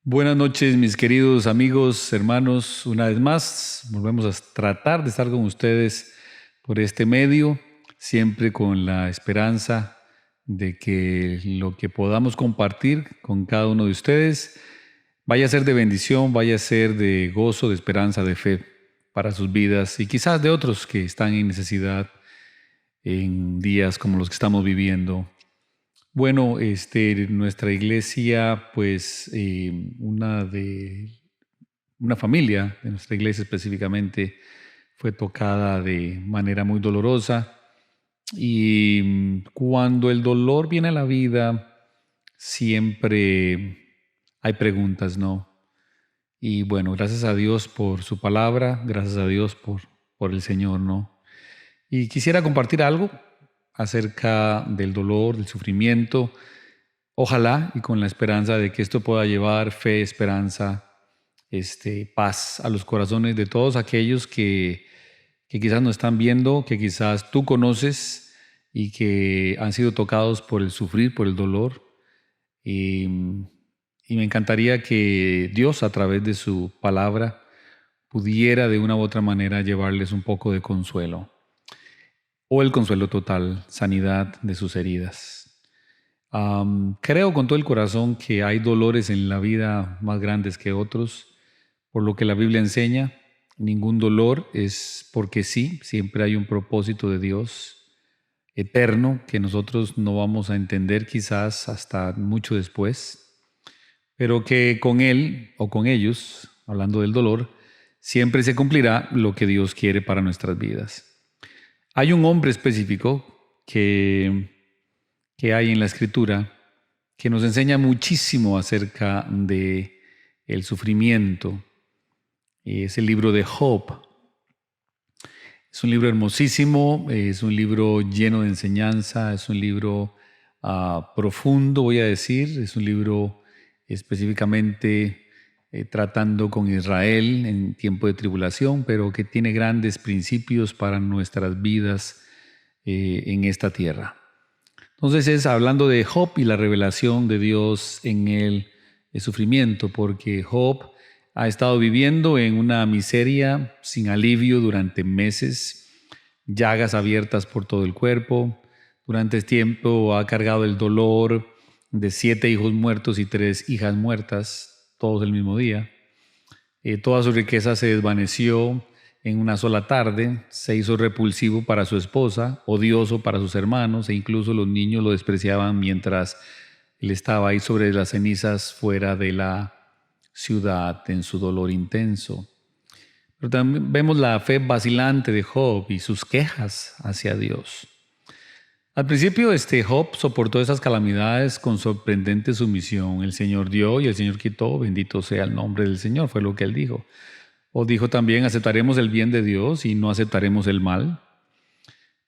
Buenas noches, mis queridos amigos, hermanos. Una vez más, volvemos a tratar de estar con ustedes por este medio, siempre con la esperanza de que lo que podamos compartir con cada uno de ustedes vaya a ser de bendición, vaya a ser de gozo, de esperanza, de fe para sus vidas y quizás de otros que están en necesidad en días como los que estamos viviendo. Bueno, nuestra iglesia, pues una familia de nuestra iglesia específicamente fue tocada de manera muy dolorosa y cuando el dolor viene a la vida, siempre hay preguntas, ¿no? Y bueno, gracias a Dios por su palabra, gracias a Dios por el Señor, ¿no? Y quisiera compartir algo acerca del dolor, del sufrimiento. Ojalá y con la esperanza de que esto pueda llevar fe, esperanza, paz a los corazones de todos aquellos que quizás no están viendo, que quizás tú conoces y que han sido tocados por el sufrir, por el dolor. Y, y me encantaría que Dios, a través de su palabra, pudiera de una u otra manera llevarles un poco de consuelo o el consuelo total, sanidad de sus heridas. Creo con todo el corazón que hay dolores en la vida más grandes que otros, por lo que la Biblia enseña. Ningún dolor es porque sí, siempre hay un propósito de Dios eterno que nosotros no vamos a entender quizás hasta mucho después, pero que con Él o con ellos, hablando del dolor, siempre se cumplirá lo que Dios quiere para nuestras vidas. Hay un hombre específico que hay en la Escritura que nos enseña muchísimo acerca de el sufrimiento. Es el libro de Job. Es un libro hermosísimo, es un libro lleno de enseñanza, es un libro profundo, voy a decir, es un libro específicamente tratando con Israel en tiempo de tribulación, pero que tiene grandes principios para nuestras vidas en esta tierra. Entonces es hablando de Job y la revelación de Dios en el sufrimiento, porque Job ha estado viviendo en una miseria sin alivio durante meses, llagas abiertas por todo el cuerpo. Durante este tiempo ha cargado el dolor de 7 hijos muertos y 3 hijas muertas, todos el mismo día. Toda su riqueza se desvaneció en una sola tarde, se hizo repulsivo para su esposa, odioso para sus hermanos, e incluso los niños lo despreciaban mientras él estaba ahí sobre las cenizas fuera de la ciudad en su dolor intenso. Pero también vemos la fe vacilante de Job y sus quejas hacia Dios. Al principio, Job soportó esas calamidades con sorprendente sumisión. El Señor dio y el Señor quitó, bendito sea el nombre del Señor, fue lo que él dijo. O dijo también, aceptaremos el bien de Dios y no aceptaremos el mal.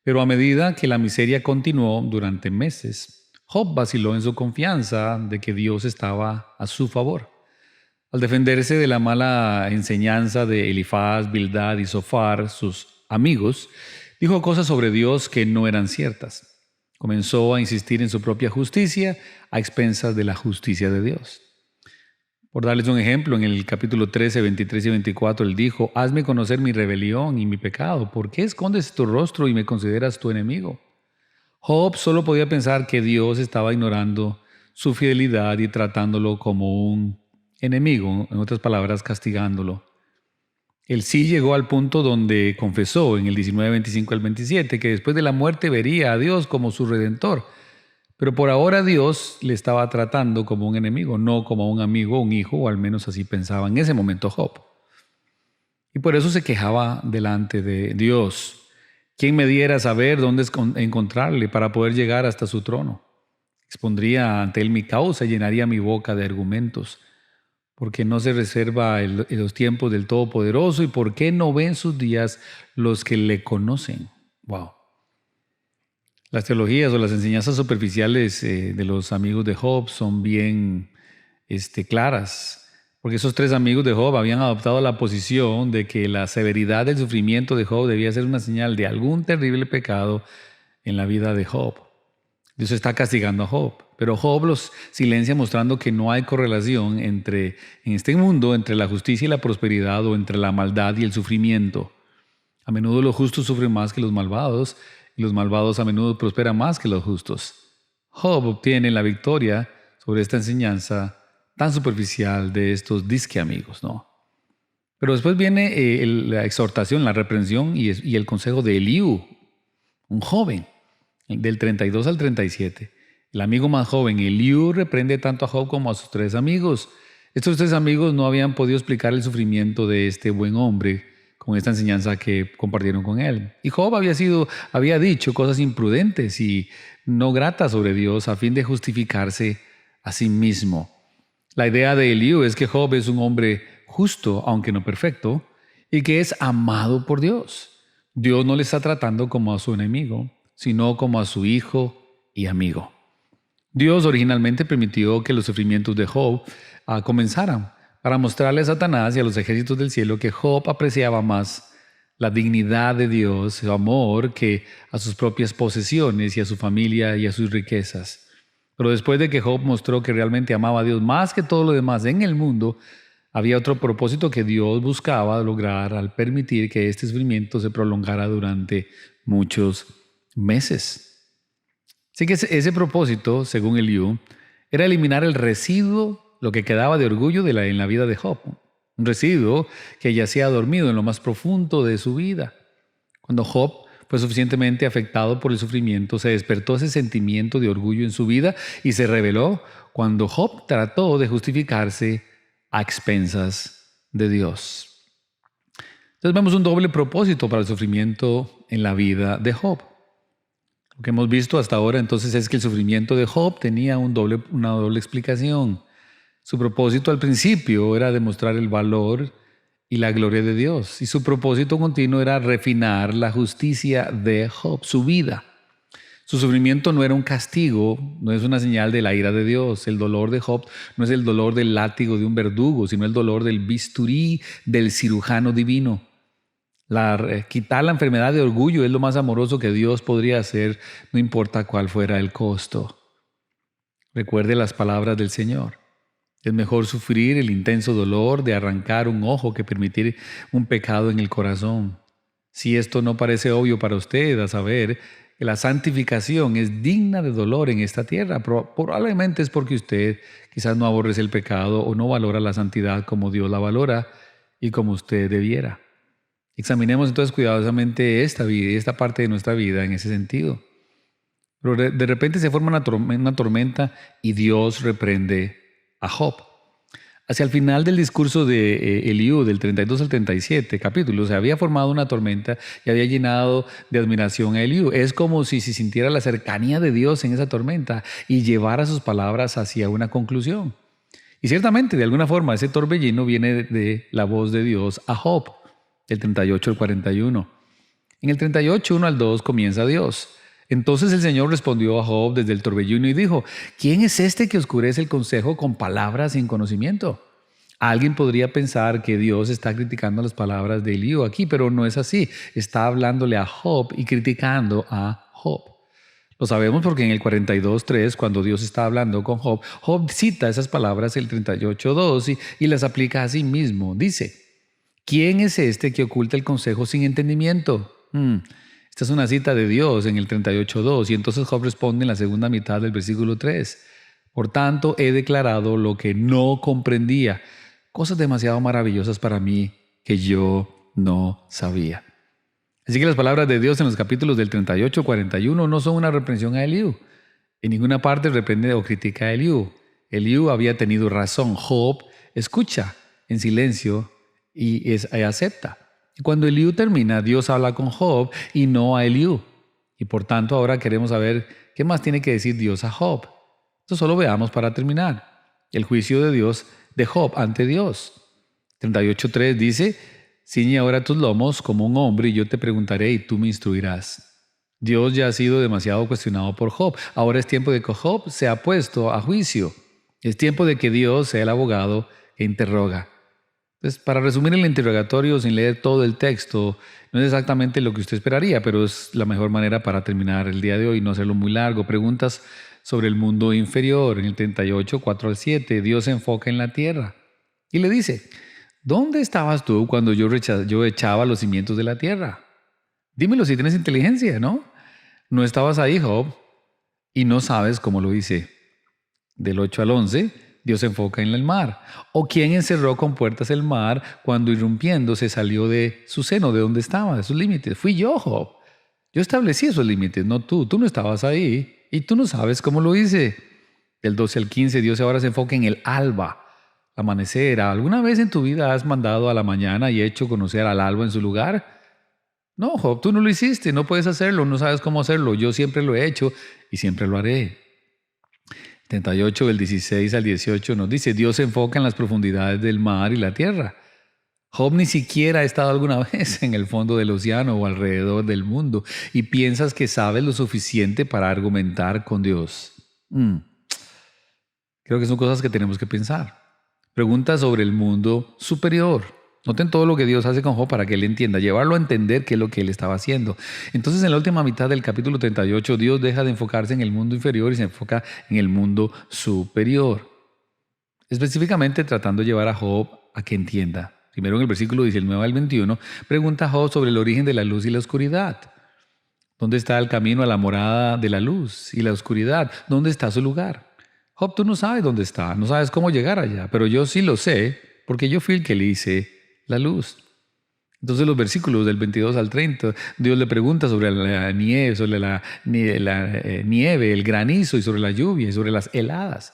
Pero a medida que la miseria continuó durante meses, Job vaciló en su confianza de que Dios estaba a su favor. Al defenderse de la mala enseñanza de Elifaz, Bildad y Zofar, sus amigos, dijo cosas sobre Dios que no eran ciertas. Comenzó a insistir en su propia justicia a expensas de la justicia de Dios. Por darles un ejemplo, en el capítulo 13, 23 y 24, él dijo, hazme conocer mi rebelión y mi pecado. ¿Por qué escondes tu rostro y me consideras tu enemigo? Job solo podía pensar que Dios estaba ignorando su fidelidad y tratándolo como un enemigo, en otras palabras, castigándolo. Él sí llegó al punto donde confesó en el 19, 25 al 27 que después de la muerte vería a Dios como su redentor. Pero por ahora Dios le estaba tratando como un enemigo, no como un amigo, un hijo, o al menos así pensaba en ese momento Job. Y por eso se quejaba delante de Dios. ¿Quién me diera saber dónde encontrarle para poder llegar hasta su trono? Expondría ante él mi causa y llenaría mi boca de argumentos. ¿Por qué no se reserva en los tiempos del Todopoderoso? ¿Y por qué no ven sus días los que le conocen? Wow. Las teologías o las enseñanzas superficiales de los amigos de Job son bien claras, porque esos 3 amigos de Job habían adoptado la posición de que la severidad del sufrimiento de Job debía ser una señal de algún terrible pecado en la vida de Job. Dios está castigando a Job. pero Job los silencia mostrando que no hay correlación en este mundo entre la justicia y la prosperidad o entre la maldad y el sufrimiento. A menudo los justos sufren más que los malvados y los malvados a menudo prosperan más que los justos. Job obtiene la victoria sobre esta enseñanza tan superficial de estos disque amigos, ¿no? Pero después viene la exhortación, la reprensión y el consejo de Eliú, un joven, del 32 al 37. El amigo más joven, Eliú, reprende tanto a Job como a sus 3 amigos. Estos 3 amigos no habían podido explicar el sufrimiento de este buen hombre con esta enseñanza que compartieron con él. Y Job había dicho cosas imprudentes y no gratas sobre Dios a fin de justificarse a sí mismo. La idea de Eliú es que Job es un hombre justo, aunque no perfecto, y que es amado por Dios. Dios no le está tratando como a su enemigo, sino como a su hijo y amigo. Dios originalmente permitió que los sufrimientos de Job comenzaran para mostrarle a Satanás y a los ejércitos del cielo que Job apreciaba más la dignidad de Dios, su amor, que a sus propias posesiones y a su familia y a sus riquezas. Pero después de que Job mostró que realmente amaba a Dios más que todo lo demás en el mundo, había otro propósito que Dios buscaba lograr al permitir que este sufrimiento se prolongara durante muchos meses. Así que ese propósito, según Eliú, era eliminar el residuo, lo que quedaba de orgullo en la vida de Job. Un residuo que yacía dormido en lo más profundo de su vida. Cuando Job fue suficientemente afectado por el sufrimiento, se despertó ese sentimiento de orgullo en su vida y se reveló cuando Job trató de justificarse a expensas de Dios. Entonces vemos un doble propósito para el sufrimiento en la vida de Job. Lo que hemos visto hasta ahora entonces es que el sufrimiento de Job tenía una doble explicación. Su propósito al principio era demostrar el valor y la gloria de Dios. Y su propósito continuo era refinar la justicia de Job, su vida. Su sufrimiento no era un castigo, no es una señal de la ira de Dios. El dolor de Job no es el dolor del látigo de un verdugo, sino el dolor del bisturí del cirujano divino. Quitar la enfermedad de orgullo es lo más amoroso que Dios podría hacer, no importa cuál fuera el costo. Recuerde las palabras del Señor. Es mejor sufrir el intenso dolor de arrancar un ojo que permitir un pecado en el corazón. Si esto no parece obvio para usted, a saber que la santificación es digna de dolor en esta tierra, probablemente es porque usted quizás no aborrece el pecado o no valora la santidad como Dios la valora y como usted debiera. Examinemos entonces cuidadosamente esta parte de nuestra vida en ese sentido. Pero de repente se forma una tormenta y Dios reprende a Job. Hacia el final del discurso de Eliú, del 32 al 37 capítulos, se había formado una tormenta y había llenado de admiración a Eliú. Es como si se sintiera la cercanía de Dios en esa tormenta y llevara sus palabras hacia una conclusión. Y ciertamente, de alguna forma, ese torbellino viene de la voz de Dios a Job, del 38 al 41. En el 38, 1 al 2, comienza Dios. Entonces el Señor respondió a Job desde el torbellino y dijo: ¿Quién es este que oscurece el consejo con palabras sin conocimiento? Alguien podría pensar que Dios está criticando las palabras de Eliú aquí, pero no es así. Está hablándole a Job y criticando a Job. Lo sabemos porque en el 42:3, cuando Dios está hablando con Job, Job cita esas palabras el 38:2 y las aplica a sí mismo. Dice: ¿Quién es este que oculta el consejo sin entendimiento? Esta es una cita de Dios en el 38:2 y entonces Job responde en la segunda mitad del versículo 3. Por tanto, he declarado lo que no comprendía, cosas demasiado maravillosas para mí que yo no sabía. Así que las palabras de Dios en los capítulos del 38 al 41 no son una reprensión a Eliú. En ninguna parte reprende o critica a Eliú. Eliú había tenido razón. Job escucha en silencio y acepta. Y cuando Eliú termina, Dios habla con Job y no a Eliú. Y por tanto ahora queremos saber qué más tiene que decir Dios a Job. Esto solo veamos para terminar. El juicio de Dios de Job ante Dios. 38:3 dice: Ciñe ahora tus lomos como un hombre y yo te preguntaré y tú me instruirás. Dios ya ha sido demasiado cuestionado por Job. Ahora es tiempo de que Job sea puesto a juicio. Es tiempo de que Dios sea el abogado que interroga. Entonces, para resumir el interrogatorio sin leer todo el texto, no es exactamente lo que usted esperaría, pero es la mejor manera para terminar el día de hoy, no hacerlo muy largo. Preguntas sobre el mundo inferior. En el 38, 4 al 7, Dios se enfoca en la tierra y le dice, ¿dónde estabas tú cuando yo echaba los cimientos de la tierra? Dímelo si tienes inteligencia, ¿no? No estabas ahí, Job, y no sabes cómo lo hice. Del 8 al 11, Dios se enfoca en el mar. ¿O quién encerró con puertas el mar cuando irrumpiendo se salió de su seno, de donde estaba, de sus límites? Fui yo, Job. Yo establecí esos límites, no tú. Tú no estabas ahí y tú no sabes cómo lo hice. Del 12 al 15, Dios ahora se enfoca en el alba, amanecer. ¿Alguna vez en tu vida has mandado a la mañana y hecho conocer al alba en su lugar? No, Job, tú no lo hiciste, no puedes hacerlo, no sabes cómo hacerlo. Yo siempre lo he hecho y siempre lo haré. 38, del 16 al 18 nos dice, Dios se enfoca en las profundidades del mar y la tierra. Job ni siquiera ha estado alguna vez en el fondo del océano o alrededor del mundo y piensas que sabes lo suficiente para argumentar con Dios. Creo que son cosas que tenemos que pensar. Pregunta sobre el mundo superior. Noten todo lo que Dios hace con Job para que él entienda, llevarlo a entender qué es lo que él estaba haciendo. Entonces, en la última mitad del capítulo 38, Dios deja de enfocarse en el mundo inferior y se enfoca en el mundo superior. Específicamente tratando de llevar a Job a que entienda. Primero en el versículo 19 al 21, pregunta a Job sobre el origen de la luz y la oscuridad. ¿Dónde está el camino a la morada de la luz y la oscuridad? ¿Dónde está su lugar? Job, tú no sabes dónde está, no sabes cómo llegar allá, pero yo sí lo sé, porque yo fui el que le hice la luz. Entonces los versículos del 22 al 30, Dios le pregunta sobre la nieve, nieve, el granizo y sobre la lluvia y sobre las heladas.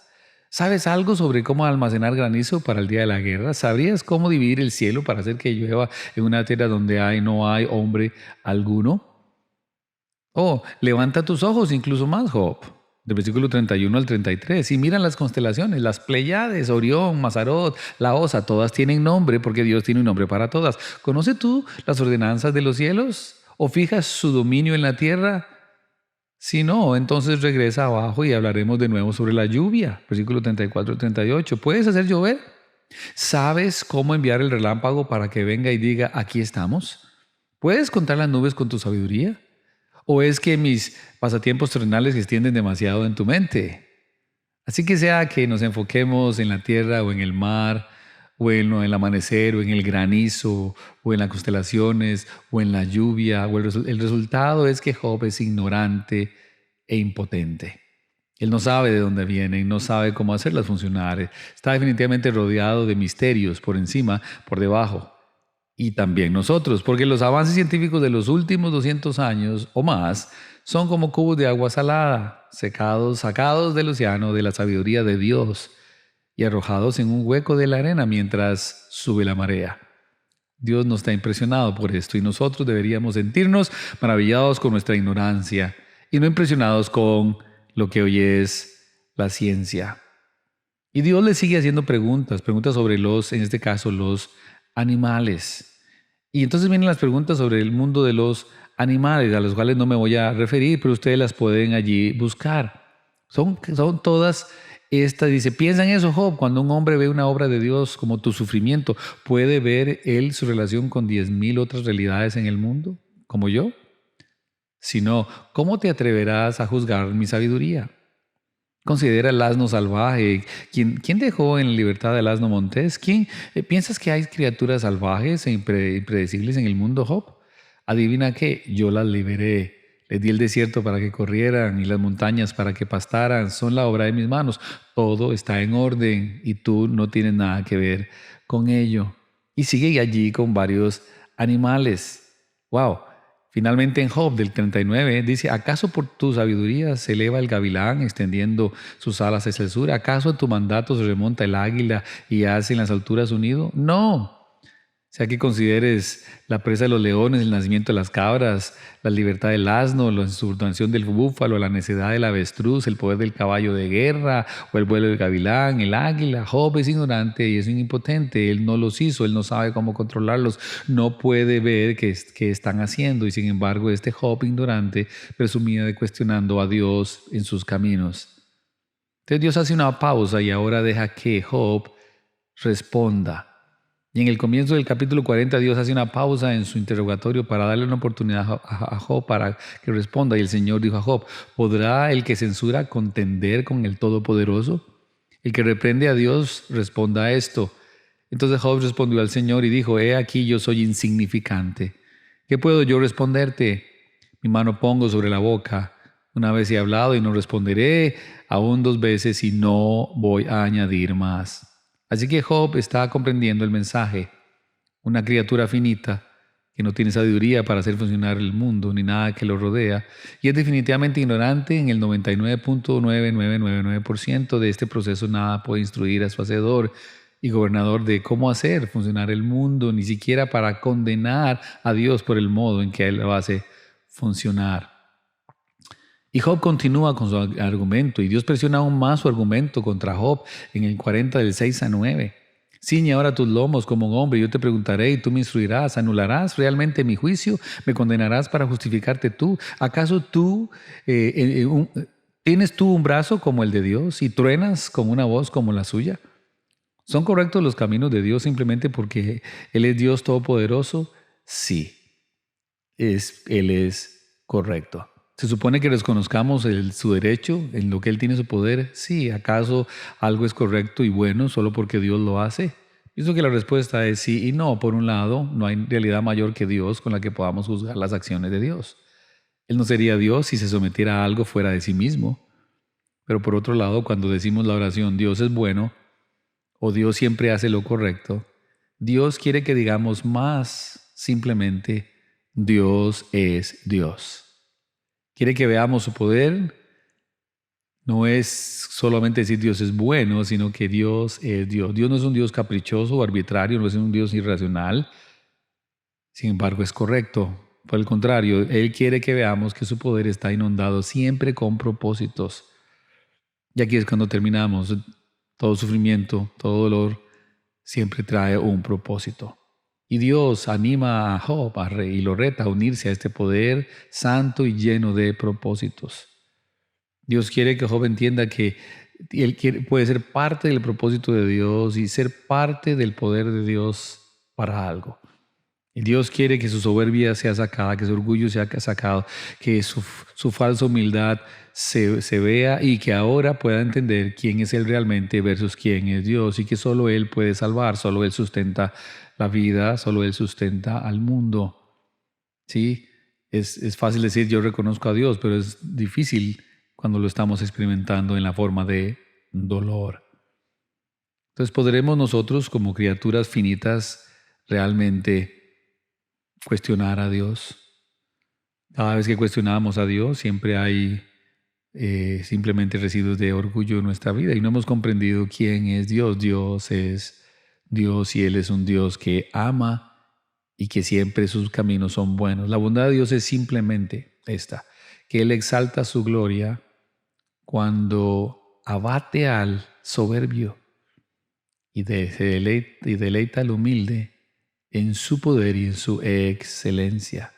¿Sabes algo sobre cómo almacenar granizo para el día de la guerra? ¿Sabrías cómo dividir el cielo para hacer que llueva en una tierra donde no hay hombre alguno? Oh, levanta tus ojos incluso más, Job. Del versículo 31 al 33. Y miran las constelaciones, las Pléyades, Orión, Mazarot, la Osa, todas tienen nombre porque Dios tiene un nombre para todas. ¿Conoces tú las ordenanzas de los cielos? ¿O fijas su dominio en la tierra? Si no, entonces regresa abajo y hablaremos de nuevo sobre la lluvia. Versículo 34 y 38. ¿Puedes hacer llover? ¿Sabes cómo enviar el relámpago para que venga y diga, aquí estamos? ¿Puedes contar las nubes con tu sabiduría? ¿O es que mis pasatiempos terrenales se extienden demasiado en tu mente? Así que sea que nos enfoquemos en la tierra o en el mar, o en el amanecer, o en el granizo, o en las constelaciones, o en la lluvia, el resultado es que Job es ignorante e impotente. Él no sabe de dónde vienen, no sabe cómo hacerlas funcionar. Está definitivamente rodeado de misterios por encima, por debajo. Y también nosotros, porque los avances científicos de los últimos 200 años o más son como cubos de agua salada, sacados del océano de la sabiduría de Dios y arrojados en un hueco de la arena mientras sube la marea. Dios no está impresionado por esto y nosotros deberíamos sentirnos maravillados con nuestra ignorancia y no impresionados con lo que hoy es la ciencia. Y Dios le sigue haciendo preguntas sobre en este caso, los animales. Y entonces vienen las preguntas sobre el mundo de los animales, a los cuales no me voy a referir, pero ustedes las pueden allí buscar. Son todas estas, dice, piensa en eso, Job, cuando un hombre ve una obra de Dios como tu sufrimiento, ¿puede ver él su relación con 10,000 otras realidades en el mundo, como yo? Si no, ¿cómo te atreverás a juzgar mi sabiduría? Considera el asno salvaje. ¿Quién dejó en libertad al asno montés? ¿Piensas que hay criaturas salvajes e impredecibles en el mundo, Job? Adivina qué, yo las liberé. Les di el desierto para que corrieran y las montañas para que pastaran. Son la obra de mis manos. Todo está en orden y tú no tienes nada que ver con ello. Y sigue allí con varios animales. ¡Wow! Finalmente en Job del 39 dice, ¿acaso por tu sabiduría se eleva el gavilán extendiendo sus alas hacia el sur? ¿Acaso en tu mandato se remonta el águila y hace en las alturas un nido? No. Sea que consideres la presa de los leones, el nacimiento de las cabras, la libertad del asno, la insubordinación del búfalo, la necedad del avestruz, el poder del caballo de guerra o el vuelo del gavilán, el águila. Job es ignorante y es un impotente. Él no los hizo, él no sabe cómo controlarlos, no puede ver qué están haciendo. Y sin embargo, este Job ignorante presumía de cuestionando a Dios en sus caminos. Entonces Dios hace una pausa y ahora deja que Job responda. Y en el comienzo del capítulo 40 Dios hace una pausa en su interrogatorio para darle una oportunidad a Job para que responda. Y el Señor dijo a Job: ¿podrá el que censura contender con el Todopoderoso? El que reprende a Dios responda a esto. Entonces Job respondió al Señor y dijo: he aquí, yo soy insignificante. ¿Qué puedo yo responderte? Mi mano pongo sobre la boca. Una vez he hablado y no responderé, aún 2 veces y no voy a añadir más. Así que Job está comprendiendo el mensaje. Una criatura finita que no tiene sabiduría para hacer funcionar el mundo ni nada que lo rodea, y es definitivamente ignorante en el 99.9999% de este proceso. Nada puede instruir a su hacedor y gobernador de cómo hacer funcionar el mundo, ni siquiera para condenar a Dios por el modo en que Él lo hace funcionar. Y Job continúa con su argumento, y Dios presiona aún más su argumento contra Job en el 40 del 6 a 9. Ciñe ahora tus lomos como un hombre, yo te preguntaré y tú me instruirás. ¿Anularás realmente mi juicio? ¿Me condenarás para justificarte tú? ¿Acaso tienes tú un brazo como el de Dios y truenas con una voz como la suya? ¿Son correctos los caminos de Dios simplemente porque Él es Dios Todopoderoso? Sí, Él es correcto. ¿Se supone que desconozcamos su derecho en lo que Él tiene su poder? Sí. ¿Acaso algo es correcto y bueno solo porque Dios lo hace? Pienso que la respuesta es sí y no. Por un lado, no hay realidad mayor que Dios con la que podamos juzgar las acciones de Dios. Él no sería Dios si se sometiera a algo fuera de sí mismo. Pero por otro lado, cuando decimos la oración Dios es bueno o Dios siempre hace lo correcto, Dios quiere que digamos más simplemente Dios es Dios. Quiere que veamos su poder. No es solamente decir Dios es bueno, sino que Dios es Dios. Dios no es un Dios caprichoso o arbitrario, no es un Dios irracional. Sin embargo, es correcto. Por el contrario, Él quiere que veamos que su poder está inundado siempre con propósitos. Y aquí es cuando terminamos. Todo sufrimiento, todo dolor, siempre trae un propósito. Y Dios anima a Job y lo reta a unirse a este poder santo y lleno de propósitos. Dios quiere que Job entienda que él puede ser parte del propósito de Dios y ser parte del poder de Dios para algo. Y Dios quiere que su soberbia sea sacada, que su orgullo sea sacado, que su falsa humildad se vea y que ahora pueda entender quién es Él realmente versus quién es Dios, y que solo Él puede salvar, solo Él sustenta la vida, solo Él sustenta al mundo. ¿Sí? Es fácil decir yo reconozco a Dios, pero es difícil cuando lo estamos experimentando en la forma de dolor. Entonces, ¿podremos nosotros como criaturas finitas realmente cuestionar a Dios? Cada vez que cuestionamos a Dios siempre hay simplemente residuos de orgullo en nuestra vida y no hemos comprendido quién es Dios. Dios es Dios y Él es un Dios que ama y que siempre sus caminos son buenos. La bondad de Dios es simplemente esta, que Él exalta su gloria cuando abate al soberbio y deleita al humilde en su poder y en su excelencia.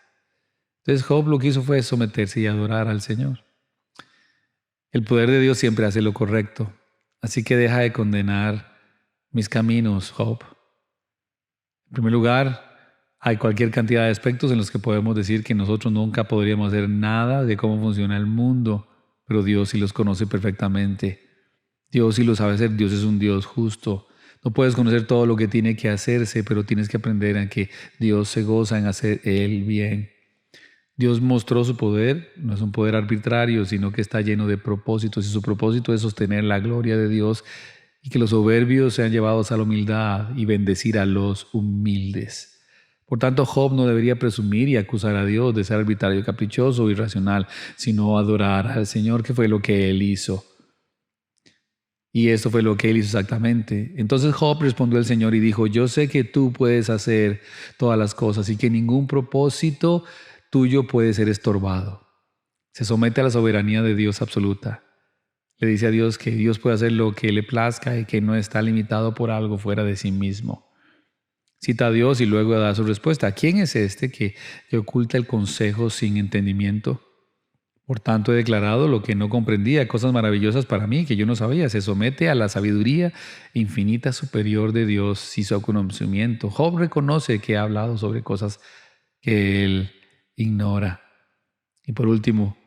Entonces Job lo que hizo fue someterse y adorar al Señor. El poder de Dios siempre hace lo correcto. Así que deja de condenar mis caminos, Job. En primer lugar, hay cualquier cantidad de aspectos en los que podemos decir que nosotros nunca podríamos hacer nada de cómo funciona el mundo, pero Dios sí los conoce perfectamente. Dios sí lo sabe hacer. Dios es un Dios justo. No puedes conocer todo lo que tiene que hacerse, pero tienes que aprender a que Dios se goza en hacer el bien. Dios mostró su poder, no es un poder arbitrario, sino que está lleno de propósitos, y su propósito es sostener la gloria de Dios y que los soberbios sean llevados a la humildad y bendecir a los humildes. Por tanto, Job no debería presumir y acusar a Dios de ser arbitrario, caprichoso o irracional, sino adorar al Señor, que fue lo que Él hizo. Y esto fue lo que Él hizo exactamente. Entonces Job respondió al Señor y dijo: yo sé que tú puedes hacer todas las cosas y que ningún propósito tuyo puede ser estorbado. Se somete a la soberanía de Dios absoluta. Le dice a Dios que Dios puede hacer lo que le plazca y que no está limitado por algo fuera de sí mismo. Cita a Dios y luego da su respuesta. ¿Quién es este que oculta el consejo sin entendimiento? Por tanto, he declarado lo que no comprendía, cosas maravillosas para mí que yo no sabía. Se somete a la sabiduría infinita superior de Dios y su conocimiento. Job reconoce que ha hablado sobre cosas que él ignora. Y por último,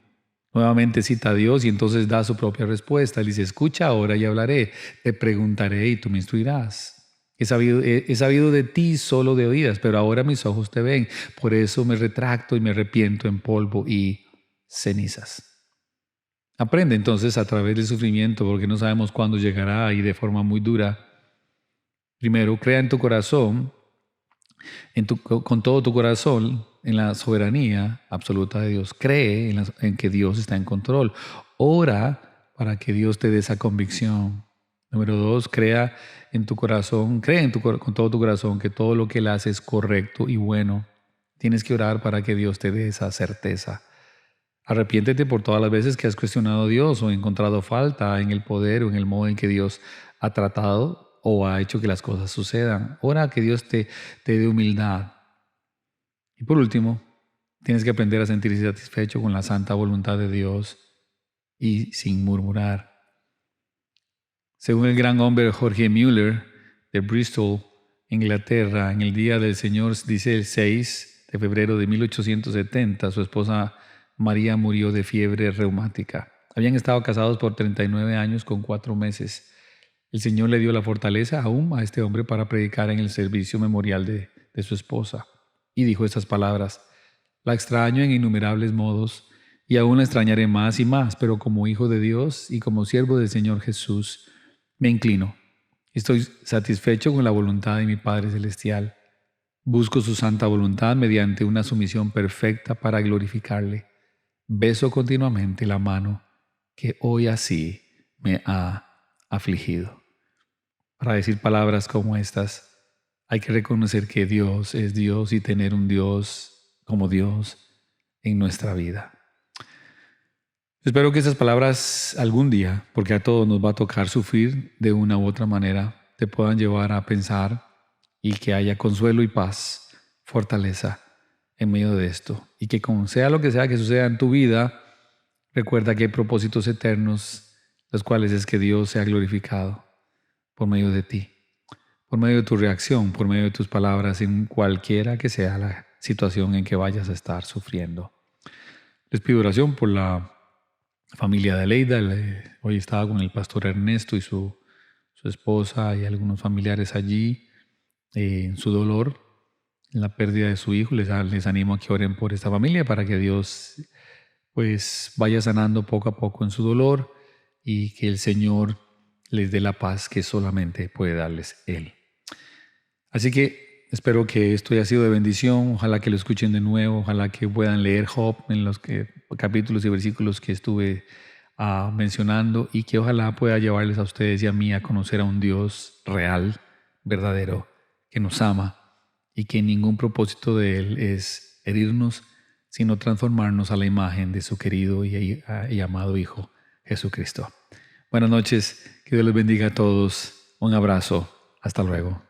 nuevamente cita a Dios y entonces da su propia respuesta. Él dice, escucha ahora y hablaré, te preguntaré y tú me instruirás. He sabido de ti solo de oídas, pero ahora mis ojos te ven. Por eso me retracto y me arrepiento en polvo y cenizas. Aprende entonces a través del sufrimiento, porque no sabemos cuándo llegará y de forma muy dura. Primero, crea en tu corazón, con todo tu corazón, en la soberanía absoluta de Dios. Cree en que Dios está en control. Ora para que Dios te dé esa convicción. Número 2, crea en tu corazón, con todo tu corazón que todo lo que Él hace es correcto y bueno. Tienes que orar para que Dios te dé esa certeza. Arrepiéntete por todas las veces que has cuestionado a Dios o encontrado falta en el poder o en el modo en que Dios ha tratado o ha hecho que las cosas sucedan. Ora a que Dios te dé humildad. Y por último, tienes que aprender a sentirse satisfecho con la santa voluntad de Dios y sin murmurar. Según el gran hombre Jorge Müller de Bristol, Inglaterra, en el día del Señor, dice el 6 de febrero de 1870, su esposa María murió de fiebre reumática. Habían estado casados por 39 años con 4 meses. El Señor le dio la fortaleza aún a este hombre para predicar en el servicio memorial de su esposa. Y dijo estas palabras: la extraño en innumerables modos y aún la extrañaré más y más, pero como hijo de Dios y como siervo del Señor Jesús, me inclino. Estoy satisfecho con la voluntad de mi Padre Celestial. Busco su santa voluntad mediante una sumisión perfecta para glorificarle. Beso continuamente la mano que hoy así me ha afligido. Para decir palabras como estas, hay que reconocer que Dios es Dios y tener un Dios como Dios en nuestra vida. Espero que estas palabras algún día, porque a todos nos va a tocar sufrir de una u otra manera, te puedan llevar a pensar y que haya consuelo y paz, fortaleza en medio de esto. Y que sea lo que sea que suceda en tu vida, recuerda que hay propósitos eternos, los cuales es que Dios sea glorificado por medio de ti, por medio de tu reacción, por medio de tus palabras, en cualquiera que sea la situación en que vayas a estar sufriendo. Les pido oración por la familia de Aleida. Hoy estaba con el pastor Ernesto y su esposa y algunos familiares allí en su dolor, en la pérdida de su hijo. Les animo a que oren por esta familia para que Dios pues vaya sanando poco a poco en su dolor y que el Señor les dé la paz que solamente puede darles Él. Así que espero que esto haya sido de bendición. Ojalá que lo escuchen de nuevo. Ojalá que puedan leer Job en los capítulos y versículos que estuve mencionando, y que ojalá pueda llevarles a ustedes y a mí a conocer a un Dios real, verdadero, que nos ama y que ningún propósito de Él es herirnos, sino transformarnos a la imagen de su querido y amado Hijo Jesucristo. Buenas noches. Que Dios les bendiga a todos. Un abrazo. Hasta luego.